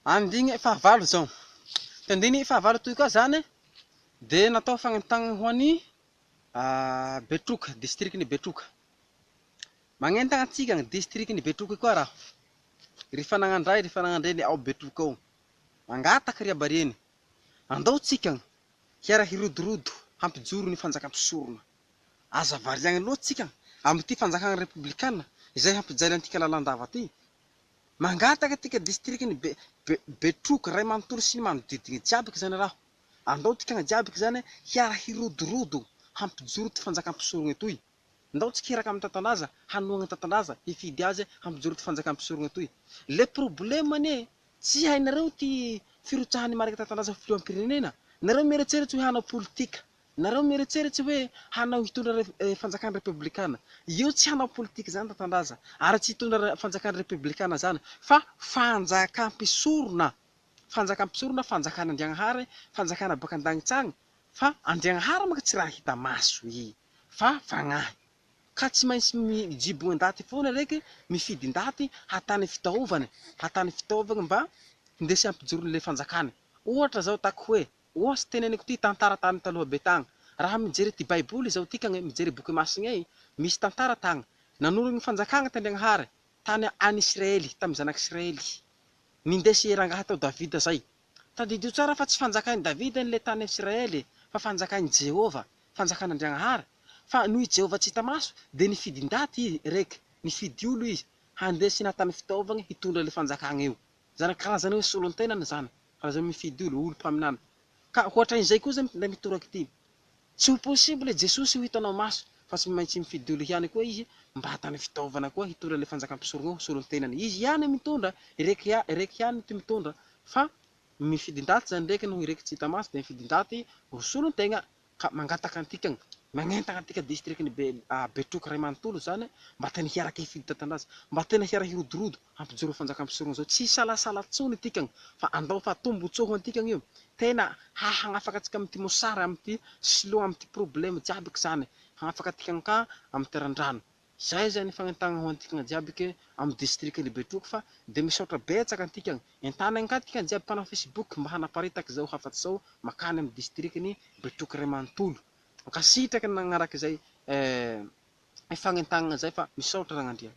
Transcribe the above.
Andiny fahavalo zao. Tandiny fahavalo toy koa zany de natao fagnentagna ho an'ny Betroka, distriktin'ny Betroka. Magnentagna antsika ny distriktin'ny Betroka koa raha. Rehefa nagnandray, rehefa nagnandreny ao Betroka ao. Mangataka riaba reny. Andao tsika hiara hirodorodo hampijoro ny fanjakam-pisorona. Aza variagny loatsy tsika amin'ity fanjakana republikana izay hampijaly antika lalandava ty. Mangataka tika distriktin'ny Betroka ray manontolo sy ny manodidina jiaby zany raho. Andao tika jiaby zany hiara hirodorodo hampijoro ty fanjakam-pisorona toy. Ndao tsika hiraka amin'ny tatandaza, hanoagna tatandaza, hifidy azy hampijoro ty fanjakam-pisorona toy. Le problemany tsy hainareo ty firotsahan'ny marika tatandaza filoham-pirenena. Nareo mieritseritsy hoe hanao politika. Nareo mieritseritsy hoe hanao hitondra fanjakana republikana. Io tsy hanao politika zany tatandaza, ary tsy hitondra fanjakana republikana zany, fa fanjakam-pisorona. Fanjakam-pisorona, fanjakana Andriagnahary, fanjakana baka an-dagnitsagny, fa Andriagnahary manko tsy raha hita maso i, fa fagnahy. Ka tsy maintsy mijibogny ndaty foana raiky, mifidy ndaty hatany fitaovany, hatany fitaovagny mba hindesy hampijoro le fanjakany. Ohatra zao taky hoe, ohatsy teneniko ty tantara tany taloha be tagny. Raha mijery ty baiboly zao tika mijery boky masigny misy tantara tagny. Nanoro ny fanjakana t'Andriagnahary tany any Israely, tamy zanak'Israely. Nindesy rangahy tao Davida zay. Tadidio tsara fa tsy fanjakainy Davida le tany Israely, fa fanjakainy Jehova, fanjakan'Andriagnahary. Fa noho Jehova tsy hita maso, de nifidy ndaty raiky, nifidy olo izy, handesy natany fitaovagny hitondra le fanjakagna io. Zany karazany hoe solon-tenany zany, karazany mifidy olo mpaminany. Ka hoatran'izay koa zany le mitoraky ty. Tsy ho possible Jesosy ho hitanao maso, fa tsy maintsy mifidy olo ihany koa izy mba hatany fitaovana koa hitondra le fanjakam-pisorona solon-tenany. Izy ihany mitondra, raiky ihany ty mitondra, fa mifidy ndaty zany raiky noho raiky tsy hita maso de mifidy ndaty ho solon-tegna. Ka mangataka antika, magnentagna antika distriktin'ny Betroka ray manontolo zany mba tena hiaraka hifidy tatandaza, mba tena hiara hirodorodo hampijoro fanjakam-pisorona zao. Tsy salasala tsony tikany, fa andao fa tombotsoho antikany io. Tena hagnafaka atsika amin'ty mosary, amin'ty siloa, amin'ty problème jiaby zany. Hagnafaka atikany ka amin'ny teran-drano. Zay zany fagnentagna ho antika jiaby ke amin'ny distriktin'ny Betroka, fa de misaotra betsaka antikany. Entanagny ka tika jiaby mpanao Facebook mba hanaparitaky zao hafatsy zao makany amin'ny distriktin'ny Betroka ray manontolo. Makasitraky nagnaraky zay fagnentagna zay fa misaotra ragnandria.